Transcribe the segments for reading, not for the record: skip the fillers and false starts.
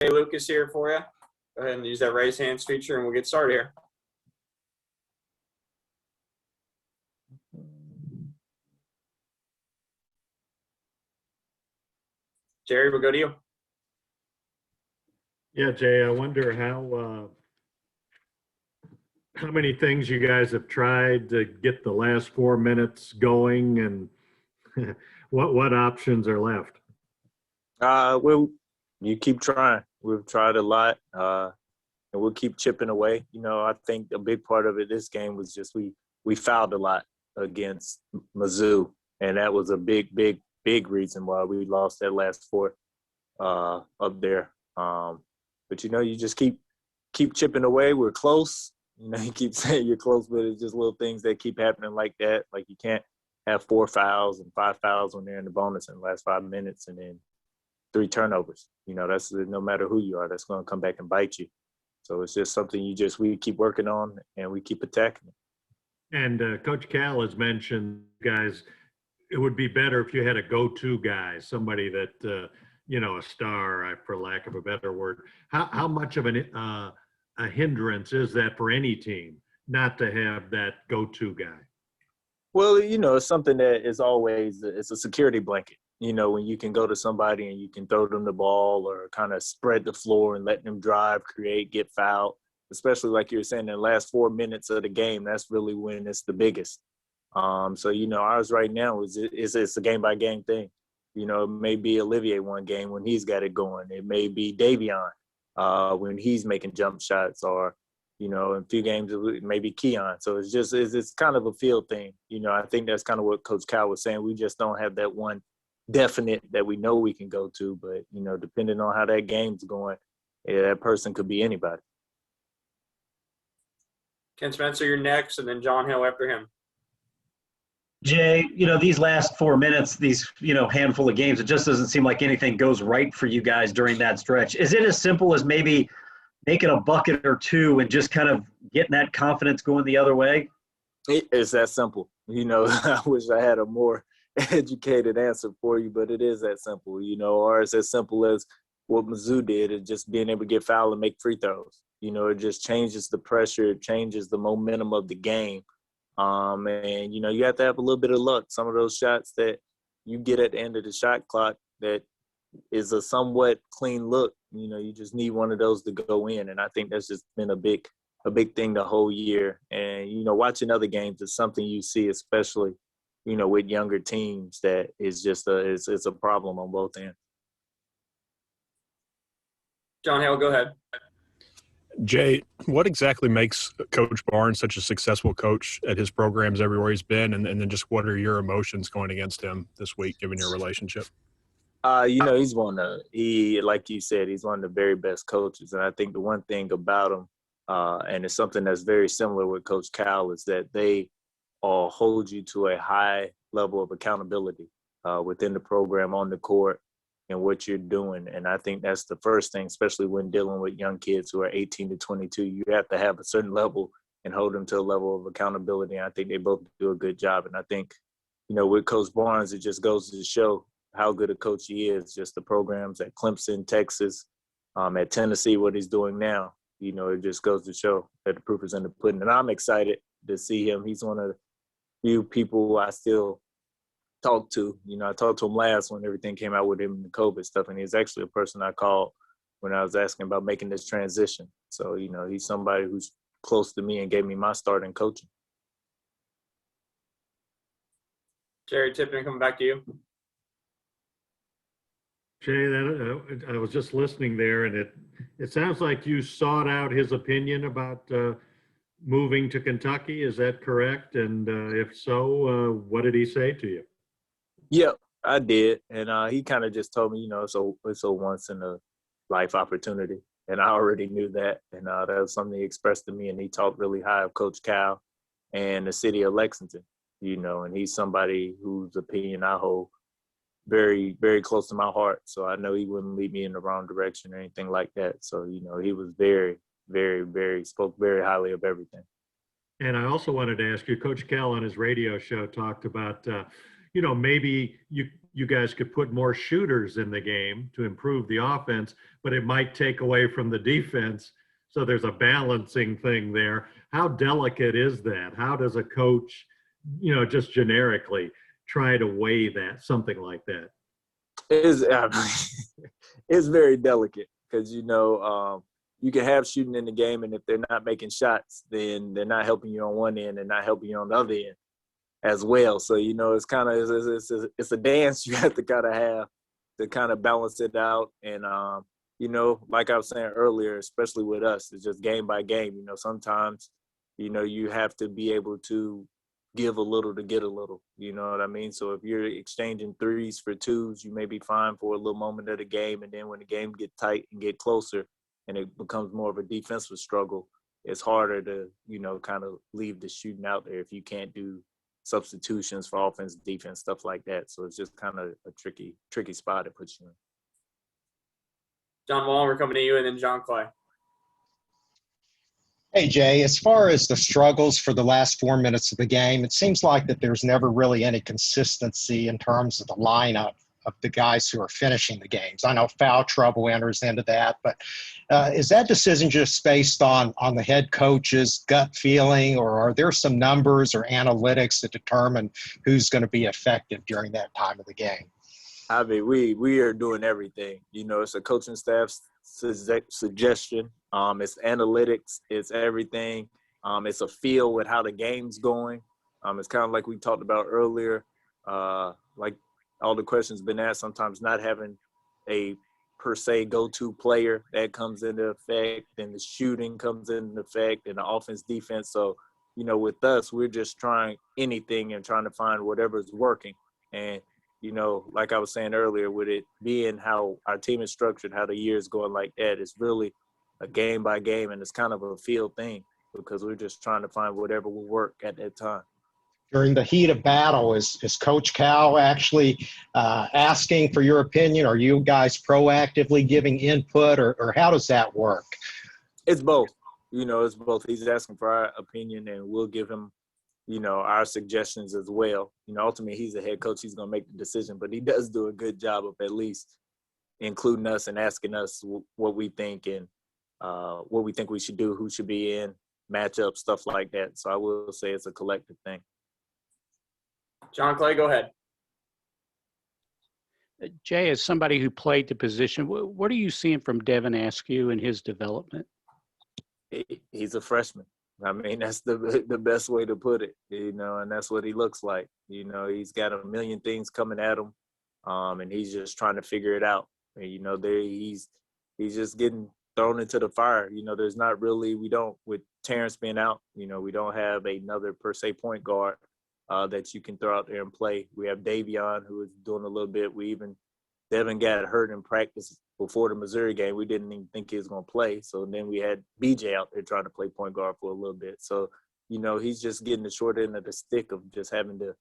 Lucas here for you. Go ahead and use that raise hands feature, and we'll get started here. Jerry, we'll go to you. Yeah, Jay, I wonder how many things you guys have tried to get the last 4 minutes going, and what options are left? Well, you keep trying. We've tried a lot, and we'll keep chipping away. You know, I think a big part of it this game was just we fouled a lot against Mizzou, and that was a big reason why we lost that last four up there. But you know, you just keep chipping away. We're close. You know, you keep saying you're close, but it's just little things that keep happening like that. Like you can't have 4 fouls and 5 fouls when they're in the bonus in the last 5 minutes, and then 3 turnovers. You know, that's no matter who you are, that's going to come back and bite you. So it's just something we keep working on and we keep attacking it. And Coach Cal has mentioned, guys, it would be better if you had a go-to guy, somebody that, you know, a star, for lack of a better word. How much of a hindrance is that for any team not to have that go-to guy? Well, you know, it's something that is always, it's a security blanket. You know, when you can go to somebody and you can throw them the ball or kind of spread the floor and let them drive, create, get fouled, especially like you were saying in the last 4 minutes of the game, that's really when it's the biggest. So, you know, ours right now it's a game-by-game thing. You know, it may be Olivier one game when he's got it going. It may be Davion when he's making jump shots, or, you know, in a few games it may be Keon. So it's kind of a field thing. You know, I think that's kind of what Coach Cal was saying. We just don't have that one definite that we know we can go to, but, you know, depending on how that game's going, that person could be anybody. Ken Spencer, you're next, and then John Hill after him. Jay, you know, these last 4 minutes, these, you know, handful of games, it just doesn't seem like anything goes right for you guys during that stretch. Is it as simple as maybe making a bucket or two and just kind of getting that confidence going the other way? It's that simple. You know, I wish I had a more educated answer for you, but it is that simple, you know, or it's as simple as what Mizzou did, is just being able to get fouled and make free throws. You know, it just changes the pressure, it changes the momentum of the game. And, you know, you have to have a little bit of luck. Some of those shots that you get at the end of the shot clock that is a somewhat clean look, you know, you just need one of those to go in. And I think that's just been a big thing the whole year. And, you know, watching other games is something you see, especially, you know, with younger teams, that is just it's a problem on both ends. John Hill, go ahead. Jay, what exactly makes Coach Barnes such a successful coach at his programs everywhere he's been? And then just what are your emotions going against him this week, given your relationship? You know, like you said, he's one of the very best coaches. And I think the one thing about him, and it's something that's very similar with Coach Cal, is that they all hold you to a high level of accountability within the program, on the court, and what you're doing. And I think that's the first thing, especially when dealing with young kids who are 18 to 22. You have to have a certain level and hold them to a level of accountability. And I think they both do a good job. And I think, you know, with Coach Barnes, it just goes to show how good a coach he is. Just the programs at Clemson, Texas, at Tennessee, what he's doing now, you know, it just goes to show that the proof is in the pudding. And I'm excited to see him. He's one of the few people I still talk to. You know, I talked to him last when everything came out with him and the COVID stuff, and he's actually a person I called when I was asking about making this transition. So, you know, he's somebody who's close to me and gave me my start in coaching. Jerry Tippin, coming back to you. Jay, I was just listening there, and it sounds like you sought out his opinion about moving to Kentucky. Is that correct? And if so, what did he say to you? Yeah, I did. And he kind of just told me, you know, it's a once in a life opportunity. And I already knew that. And that was something he expressed to me. And he talked really high of Coach Cal and the city of Lexington, you know, and he's somebody whose opinion I hold very, very close to my heart. So I know he wouldn't lead me in the wrong direction or anything like that. So, you know, he was very, very, spoke very highly of everything. And I also wanted to ask you, Coach Cal on his radio show talked about maybe you guys could put more shooters in the game to improve the offense, but it might take away from the defense. So there's a balancing thing there. How delicate is that? How does a coach, just generically try to weigh that, something like that? It's very delicate because, you can have shooting in the game, and if they're not making shots, then they're not helping you on one end and not helping you on the other end as well. So, it's kind of it's a dance you have to kind of balance it out. And, like I was saying earlier, especially with us, it's just game by game. Sometimes, you have to be able to give a little to get a little, you know what I mean? So if you're exchanging threes for twos, you may be fine for a little moment of the game. And then when the game get tight and get closer and it becomes more of a defensive struggle, it's harder to, kind of leave the shooting out there if you can't do substitutions for offense, defense, stuff like that. So it's just kind of a tricky spot to put you in. John Wall, we're coming to you, and then John Clay. Hey, Jay, as far as the struggles for the last 4 minutes of the game, it seems like that there's never really any consistency in terms of the lineup of the guys who are finishing the games. I know foul trouble enters into that, but is that decision just based on the head coach's gut feeling, or are there some numbers or analytics that determine who's going to be effective during that time of the game? I mean, we are doing everything. It's a coaching staff's suggestion. It's analytics. It's everything. It's a feel with how the game's going. It's kind of like we talked about earlier, like all the questions been asked, sometimes not having a per se go-to player that comes into effect, and the shooting comes into effect, and the offense, defense. So, with us, we're just trying anything and trying to find whatever's working. And, like I was saying earlier, with it being how our team is structured, how the year is going like that, it's really a game by game, and it's kind of a feel thing because we're just trying to find whatever will work at that time. During the heat of battle, is Coach Cal actually asking for your opinion? Are you guys proactively giving input, or how does that work? It's both. It's both. He's asking for our opinion, and we'll give him, our suggestions as well. Ultimately, he's a head coach. He's going to make the decision, but he does do a good job of at least including us and asking us what we think and what we think we should do, who should be in, matchup, stuff like that. So I will say it's a collective thing. John Clay, go ahead. Jay, as somebody who played the position, what are you seeing from Devin Askew and his development? He's a freshman. I mean, that's the best way to put it, and that's what he looks like. He's got a million things coming at him, and he's just trying to figure it out. And, he's just getting thrown into the fire. There's not really, with Terrence being out, we don't have another per se point guard that you can throw out there and play. We have Davion, who is doing a little bit. Devin got hurt in practice before the Missouri game. We didn't even think he was going to play. So then we had BJ out there trying to play point guard for a little bit. So, he's just getting the short end of the stick of just having to,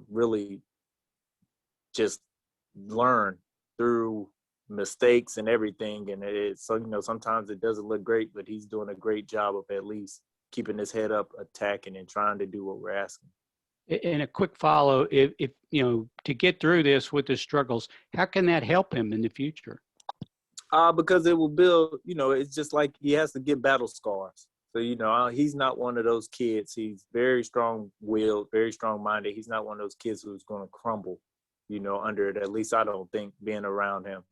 really just learn through mistakes and everything. And sometimes it doesn't look great, but he's doing a great job of at least keeping his head up, attacking, and trying to do what we're asking. And a quick follow, if to get through this with the struggles, how can that help him in the future? Because it will build, it's just like he has to get battle scars. So, he's not one of those kids. He's very strong-willed, very strong-minded. He's not one of those kids who's going to crumble, under it. At least I don't think, being around him.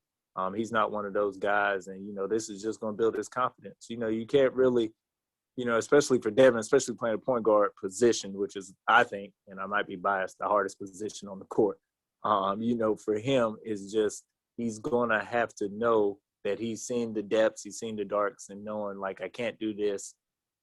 He's not one of those guys. And, this is just going to build his confidence. You can't really, especially for Devin, especially playing a point guard position, which is, I think, and I might be biased, the hardest position on the court. For him, is just he's going to have to know that he's seen the depths, he's seen the darks, and knowing, like, I can't do this.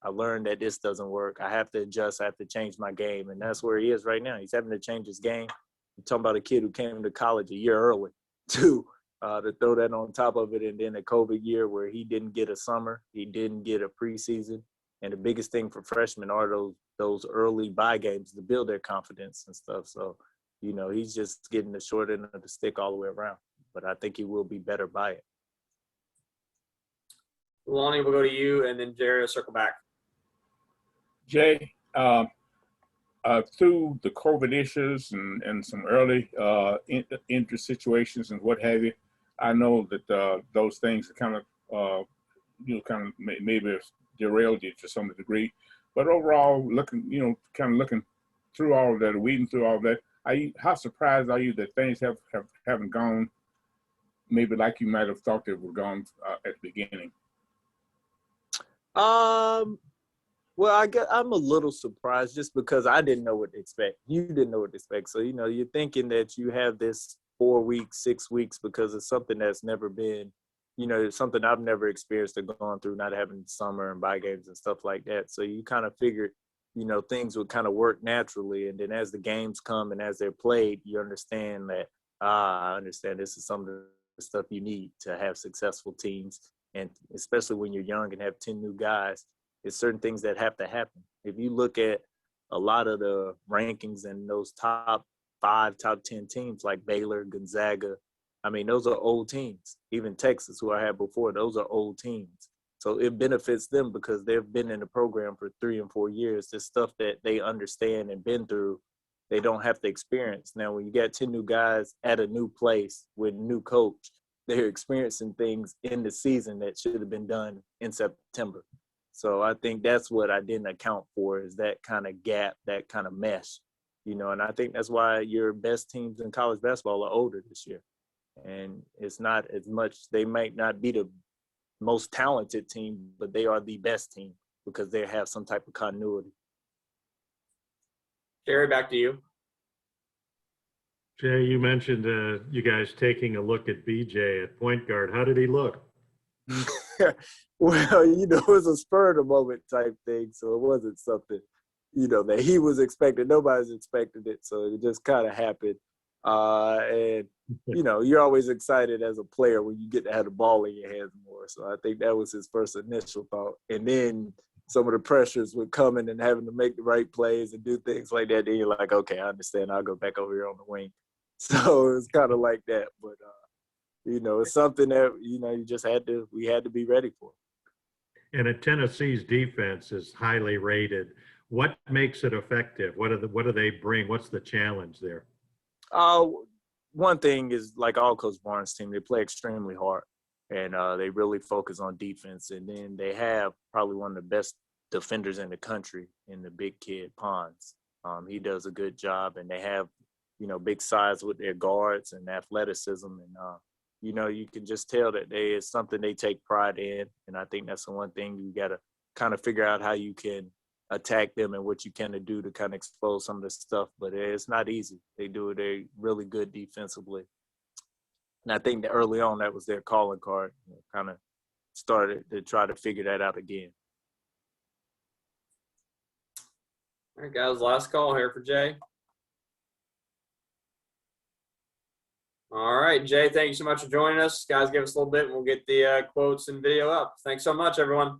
I learned that this doesn't work. I have to adjust. I have to change my game. And that's where he is right now. He's having to change his game. You're talking about a kid who came to college a year early, too. To throw that on top of it, and then a COVID year where he didn't get a summer, he didn't get a preseason. And the biggest thing for freshmen are those early bye games to build their confidence and stuff. So, he's just getting the short end of the stick all the way around. But I think he will be better by it. Lonnie, we'll go to you, and then Jerry will circle back. Jay, through the COVID issues and some early injury situations and what have you, I know that those things kind of, maybe derailed you to some degree. But overall, looking through all of that, weeding through all of that, how surprised are you that things haven't gone maybe like you might have thought they were going at the beginning? Well, I guess I'm a little surprised just because I didn't know what to expect. You didn't know what to expect. So, you're thinking that you have this 4 weeks, 6 weeks because it's something that's never been, it's something I've never experienced or gone through, not having summer and bye games and stuff like that. So you kind of figured, things would kind of work naturally. And then as the games come and as they're played, you understand that, I understand this is some of the stuff you need to have successful teams. And especially when you're young and have 10 new guys, it's certain things that have to happen. If you look at a lot of the rankings and those top 5, top 10 teams like Baylor, Gonzaga, I mean, those are old teams. Even Texas, who I had before, those are old teams. So it benefits them because they've been in the program for 3 and 4 years. This stuff that they understand and been through, they don't have to experience. Now, when you got 10 new guys at a new place with a new coach, they're experiencing things in the season that should have been done in September. So I think that's what I didn't account for, is that kind of gap, that kind of mesh, and I think that's why your best teams in college basketball are older this year. And it's not as much, they might not be the most talented team, but they are the best team because they have some type of continuity. Jerry, back to you. Jay, you mentioned you guys taking a look at BJ at point guard. How did he look? Well, it was a spur of the moment type thing, so it wasn't something, that he was expecting. Nobody's expecting it, so it just kind of happened. And you're always excited as a player when you get to have the ball in your hands more. So I think that was his first initial thought. And then some of the pressures would come in and having to make the right plays and do things like that. Then you're like, okay, I understand. I'll go back over here on the wing. So it's kind of like that, but. It's something that, we had to be ready for. And Tennessee's defense is highly rated. What makes it effective? What do they bring? What's the challenge there? One thing is, like all Coach Barnes' team, they play extremely hard, and they really focus on defense. And then they have probably one of the best defenders in the country in the big kid Pons. He does a good job, and they have, big size with their guards and athleticism. And, you can just tell that it's something they take pride in. And I think that's the one thing you got to kind of figure out how you can attack them and what you can do to kind of expose some of the stuff. But it's not easy. They do it. They're really good defensively. And I think that early on, that was their calling card. Kind of started to try to figure that out again. All right, guys, last call here for Jay. All right, Jay, thank you so much for joining us. Guys, give us a little bit and we'll get the quotes and video up. Thanks so much, everyone.